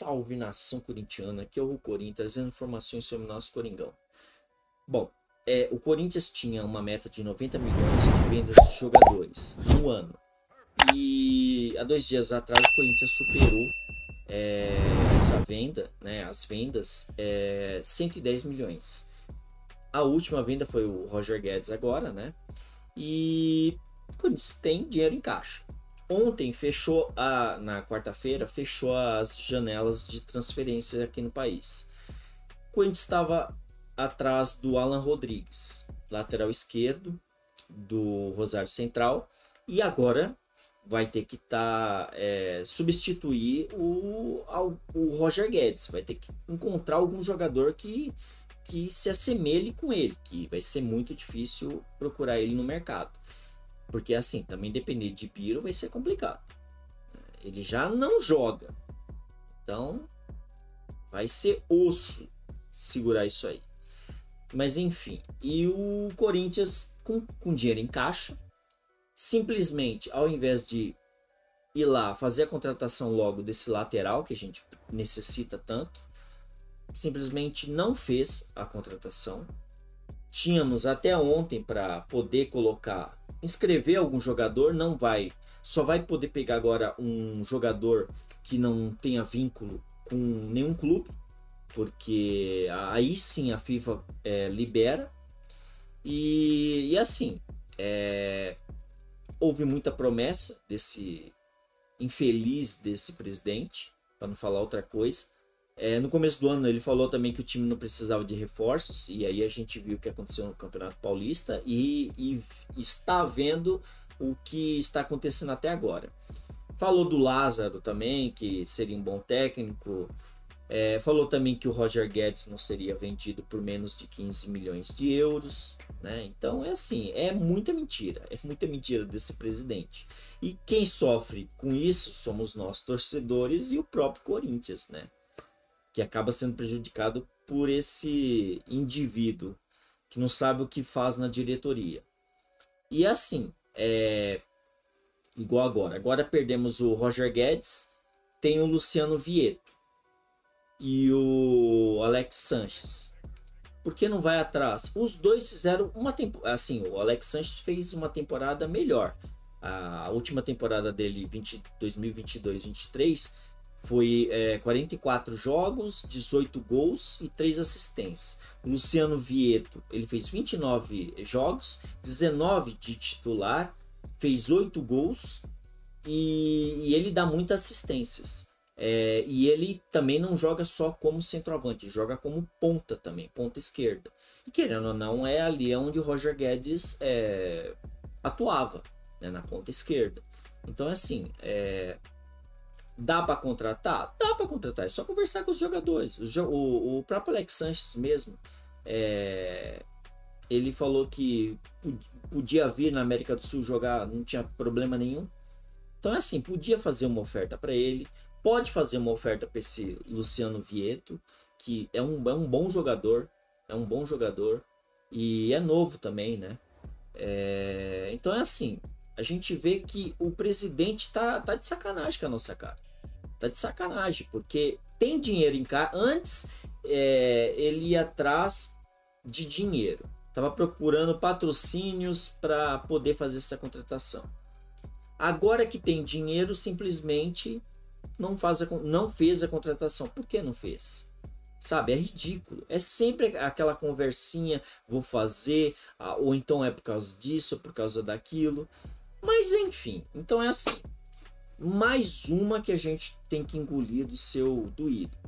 Salve nação corintiana, aqui é o Corinthians trazendo informações sobre o nosso Coringão. Bom, o Corinthians tinha uma meta de 90 milhões de vendas de jogadores no ano. E há 2 dias atrás o Corinthians superou essa venda, né, as vendas, 110 milhões. A última venda foi o Roger Guedes agora, né? E o Corinthians tem dinheiro em caixa. Ontem fechou, na quarta-feira, fechou as janelas de transferência aqui no país. O Corinthians estava atrás do Alan Rodrigues, lateral esquerdo do Rosário Central, e agora vai ter que substituir o Roger Guedes. Vai ter que encontrar algum jogador que se assemelhe com ele, que vai ser muito difícil procurar ele no mercado. Porque assim, também depender de Biro vai ser complicado. Ele já não joga. Então, vai ser osso segurar isso aí. Mas enfim, e o Corinthians com dinheiro em caixa, simplesmente ao invés de ir lá fazer a contratação logo desse lateral que a gente necessita tanto, simplesmente não fez a contratação. Tínhamos até ontem para poder inscrever algum jogador, não vai, só vai poder pegar agora um jogador que não tenha vínculo com nenhum clube, porque aí sim a FIFA libera. E assim, houve muita promessa desse infeliz desse presidente, para não falar outra coisa. No começo do ano ele falou também que o time não precisava de reforços, e aí a gente viu o que aconteceu no Campeonato Paulista e está vendo o que está acontecendo até agora. Falou do Lázaro também, que seria um bom técnico. Falou também que o Roger Guedes não seria vendido por menos de 15 milhões de euros, né? Então é muita mentira desse presidente. E quem sofre com isso somos nós torcedores e o próprio Corinthians, né? Que acaba sendo prejudicado por esse indivíduo que não sabe o que faz na diretoria. E assim, igual agora perdemos o Roger Guedes, tem o Luciano Vieto e o Alex Sanches. Por que não vai atrás? Os dois fizeram uma temporada, assim, o Alex Sanches fez uma temporada melhor. A última temporada dele, 2022-23, foi 44 jogos, 18 gols e 3 assistências. O Luciano Vieto, ele fez 29 jogos, 19 de titular, fez 8 gols e ele dá muitas assistências. E ele também não joga só como centroavante, joga como ponta também, ponta esquerda. E querendo ou não, ali onde o Roger Guedes atuava, né, na ponta esquerda. Então assim, dá para contratar? Dá para contratar, é só conversar com os jogadores. O próprio Alex Sanches mesmo, ele falou que podia vir na América do Sul jogar, não tinha problema nenhum. Então assim, podia fazer uma oferta para ele, pode fazer uma oferta para esse Luciano Vieto, que é um bom jogador, e é novo também, né? Então assim, a gente vê que o presidente tá de sacanagem com a nossa cara. Tá de sacanagem, porque tem dinheiro em casa. Antes ele ia atrás de dinheiro, tava procurando patrocínios para poder fazer essa contratação. Agora que tem dinheiro, simplesmente não fez a contratação. Por que não fez? Sabe, é ridículo. É sempre aquela conversinha, vou fazer, ou então é por causa disso, ou por causa daquilo. Mas enfim, então é assim. Mais uma que a gente tem que engolir do ídolo.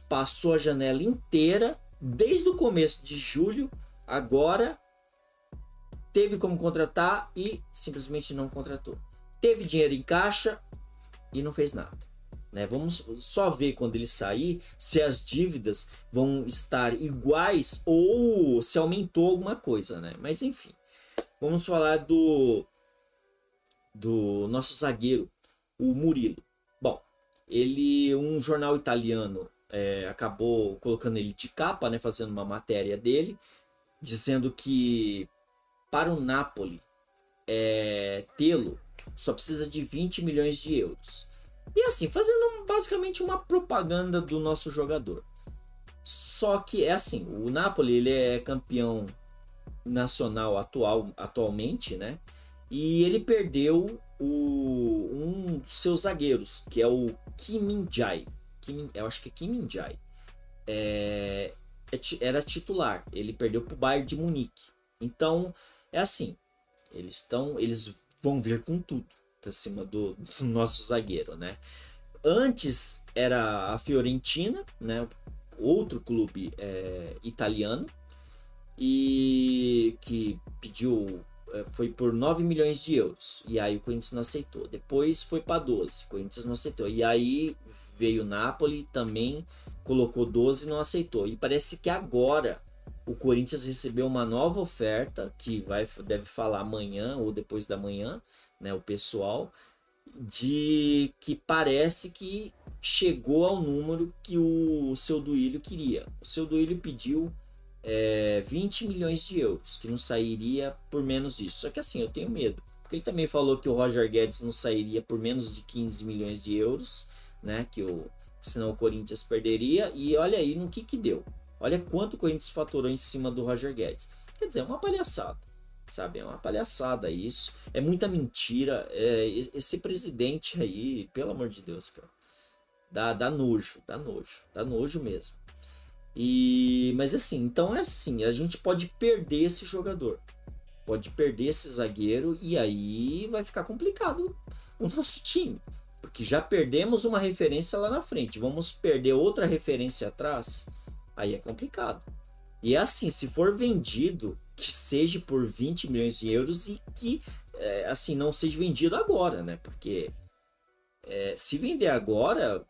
Passou a janela inteira, desde o começo de julho, agora teve como contratar e simplesmente não contratou. Teve dinheiro em caixa e não fez nada, né? Vamos só ver quando ele sair se as dívidas vão estar iguais ou se aumentou alguma coisa, né? Mas enfim, vamos falar do nosso zagueiro, o Murilo. Bom, um jornal italiano acabou colocando ele de capa, né, fazendo uma matéria dele, dizendo que para o Napoli tê-lo só precisa de 20 milhões de euros. E assim, fazendo basicamente uma propaganda do nosso jogador. Só que é assim, o Napoli ele é campeão nacional atualmente, né? E ele perdeu um dos seus zagueiros, que é o Kim Min-jae. Eu acho que é Kim Min-jae. Era titular. Ele perdeu para o Bayern de Munique. Então, é assim. Eles vão vir com tudo para cima do nosso zagueiro, né? Antes era a Fiorentina, né? Outro clube italiano. E que pediu, foi por 9 milhões de euros, e aí o Corinthians não aceitou. Depois foi para 12, o Corinthians não aceitou, e aí veio o Napoli, também colocou 12 e não aceitou. E parece que agora o Corinthians recebeu uma nova oferta, que deve falar amanhã ou depois da manhã, né, o pessoal, de que parece que chegou ao número que o seu Duílio queria. O seu Duílio pediu 20 milhões de euros, que não sairia por menos disso. Só que assim, eu tenho medo, porque ele também falou que o Roger Guedes não sairia por menos de 15 milhões de euros, né? Senão o Corinthians perderia. E olha aí no que deu. Olha quanto o Corinthians faturou em cima do Roger Guedes. Quer dizer, é uma palhaçada, sabe? É uma palhaçada isso. É muita mentira. Esse presidente aí, pelo amor de Deus, cara, dá nojo mesmo. Mas assim, então é assim, a gente pode perder esse jogador, pode perder esse zagueiro, e aí vai ficar complicado o nosso time, porque já perdemos uma referência lá na frente, vamos perder outra referência atrás, aí é complicado. E é assim, se for vendido, que seja por 20 milhões de euros e que assim, não seja vendido agora, né? Porque se vender agora,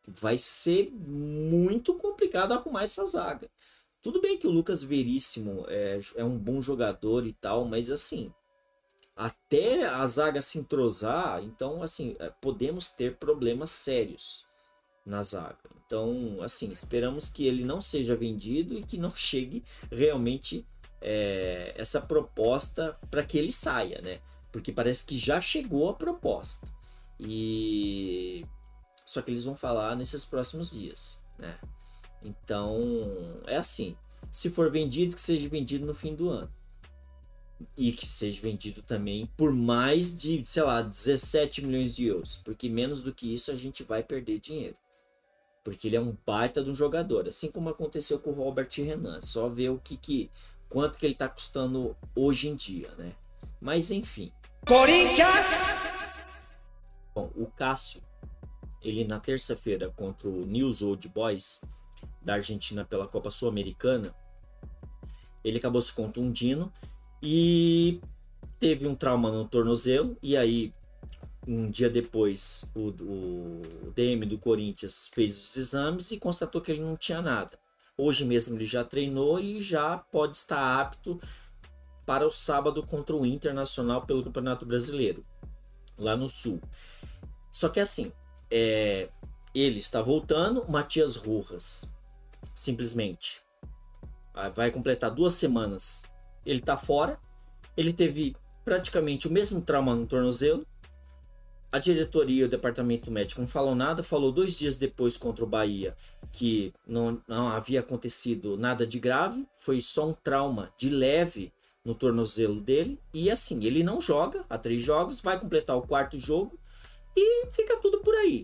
vai ser muito complicado arrumar essa zaga. Tudo bem que o Lucas Veríssimo é um bom jogador e tal, mas assim, até a zaga se entrosar, então assim, podemos ter problemas sérios na zaga. Então, assim, esperamos que ele não seja vendido e que não chegue realmente essa proposta para que ele saia, né? Porque parece que já chegou a proposta. Só que eles vão falar nesses próximos dias, né? Então, é assim. Se for vendido, que seja vendido no fim do ano. E que seja vendido também por mais de, sei lá, 17 milhões de euros. Porque menos do que isso a gente vai perder dinheiro. Porque ele é um baita de um jogador. Assim como aconteceu com o Robert Renan. Só ver quanto que ele tá custando hoje em dia, né? Mas enfim. Corinthians! Bom, o Cássio, ele na terça-feira contra o News Old Boys da Argentina pela Copa Sul-Americana, ele acabou se contundindo e teve um trauma no tornozelo. E aí, um dia depois, o DM do Corinthians fez os exames e constatou que ele não tinha nada. Hoje mesmo ele já treinou e já pode estar apto para o sábado contra o Internacional pelo Campeonato Brasileiro, lá no Sul. Só que assim, ele está voltando. O Matias Rojas simplesmente vai completar 2 semanas, ele está fora. Ele teve praticamente o mesmo trauma no tornozelo. A diretoria e o departamento médico não falam nada. Falou 2 dias depois contra o Bahia que não havia acontecido nada de grave, foi só um trauma de leve no tornozelo dele. E assim, ele não joga há 3 jogos, vai completar o 4º jogo e fica tudo por aí.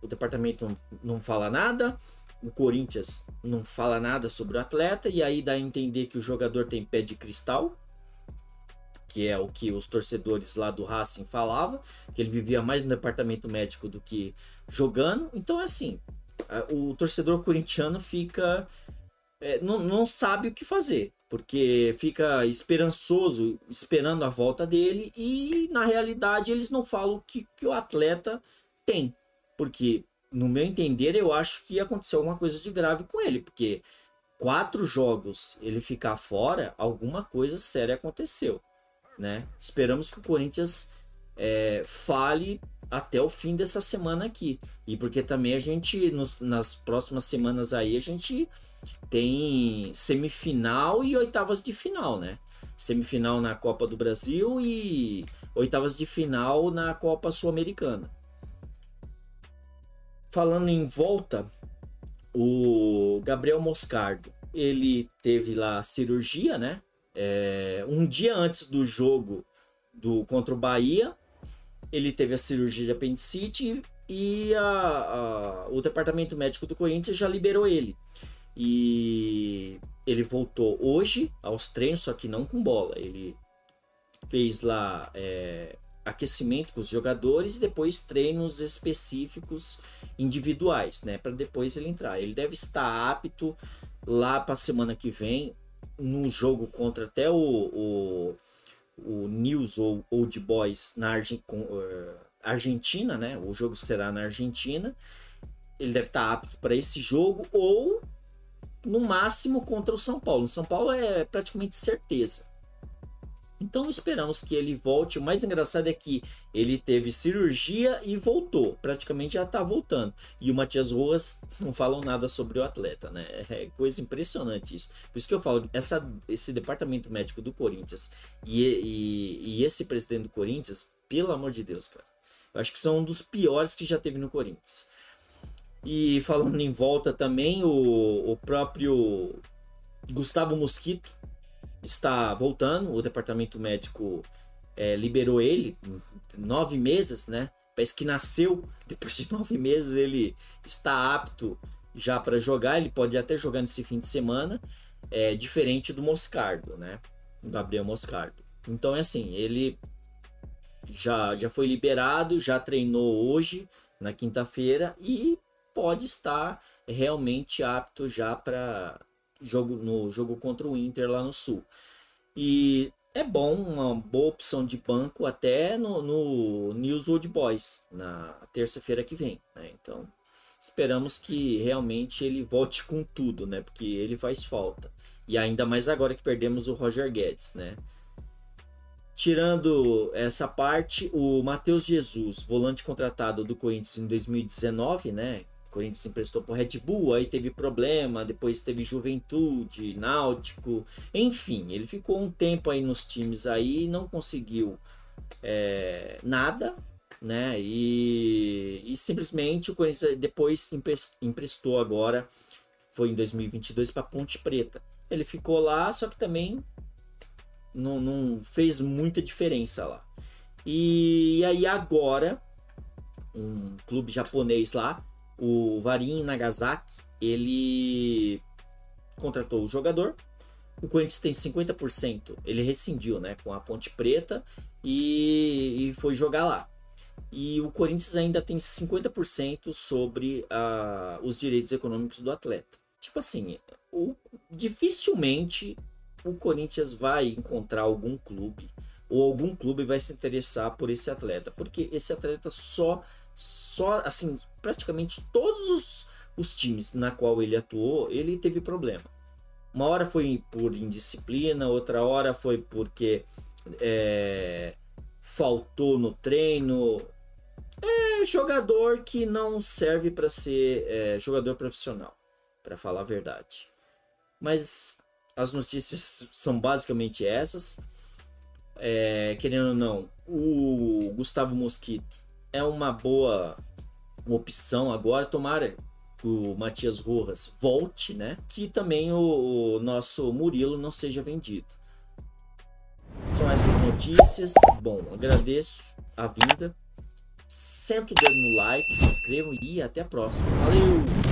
O departamento não fala nada, o Corinthians não fala nada sobre o atleta, e aí dá a entender que o jogador tem pé de cristal, que é o que os torcedores lá do Racing falavam, que ele vivia mais no departamento médico do que jogando. Então é assim, o torcedor corintiano fica não sabe o que fazer, porque fica esperançoso, esperando a volta dele, e na realidade eles não falam o que o atleta tem, porque no meu entender eu acho que aconteceu alguma coisa de grave com ele, porque 4 jogos ele ficar fora, alguma coisa séria aconteceu, né? Esperamos que o Corinthians fale até o fim dessa semana aqui, e porque também a gente nas próximas semanas aí a gente tem semifinal e oitavas de final, né? Semifinal na Copa do Brasil e oitavas de final na Copa Sul-Americana. falando em volta, o Gabriel Moscardo, ele teve lá cirurgia, né? Um dia antes do jogo contra o Bahia, ele teve a cirurgia de apendicite e o departamento médico do Corinthians já liberou ele. E ele voltou hoje aos treinos, só que não com bola. Ele fez lá aquecimento com os jogadores e depois treinos específicos individuais, né? Para depois ele entrar. Ele deve estar apto lá para a semana que vem, no jogo contra até o News ou Old Boys na Argentina, né? O jogo será na Argentina. Ele deve estar apto para esse jogo ou no máximo contra o São Paulo. O São Paulo é praticamente certeza. Então esperamos que ele volte. O mais engraçado é que ele teve cirurgia e voltou. Praticamente já está voltando. E o Matias Rojas não falam nada sobre o atleta, né? É coisa impressionante isso. Por isso que eu falo, esse departamento médico do Corinthians e esse presidente do Corinthians, pelo amor de Deus, cara. Eu acho que são um dos piores que já teve no Corinthians. E falando em volta também, o próprio Gustavo Mosquito está voltando. O departamento médico liberou ele 9 meses, né? Parece que nasceu depois de 9 meses. Ele está apto já para jogar. Ele pode até jogar nesse fim de semana, diferente do Moscardo, né? O Gabriel Moscardo. Então é assim, ele já foi liberado, já treinou hoje na quinta-feira e pode estar realmente apto já para no jogo contra o Inter lá no Sul. E é bom, uma boa opção de banco até no News Old Boys na terça-feira que vem, né? Então esperamos que realmente ele volte com tudo, né? Porque ele faz falta. E ainda mais agora que perdemos o Roger Guedes, né? Tirando essa parte, o Matheus Jesus, volante contratado do Corinthians em 2019, né? O Corinthians emprestou para o Red Bull, aí teve problema, depois teve Juventude, Náutico, enfim, ele ficou um tempo aí nos times aí, não conseguiu nada, né? E simplesmente o Corinthians depois emprestou agora, foi em 2022 para Ponte Preta. Ele ficou lá, só que também não fez muita diferença lá. E aí agora um clube japonês lá, o Varin Nagasaki, ele contratou o jogador. O Corinthians tem 50%, ele rescindiu, né, com a Ponte Preta e foi jogar lá. E o Corinthians ainda tem 50% sobre os direitos econômicos do atleta. Tipo assim, dificilmente o Corinthians vai encontrar algum clube ou algum clube vai se interessar por esse atleta, porque esse atleta só assim, praticamente todos os times na qual ele atuou, ele teve problema. Uma hora foi por indisciplina, outra hora foi porque faltou no treino. É jogador que não serve para ser jogador profissional, para falar a verdade. Mas as notícias são basicamente essas. Querendo ou não, o Gustavo Mosquito é uma boa opção agora. Tomara que o Matias Rojas volte, né? Que também o nosso Murilo não seja vendido. São essas notícias. Bom, agradeço a vinda. Senta o dedo no like, se inscrevam e até a próxima. Valeu!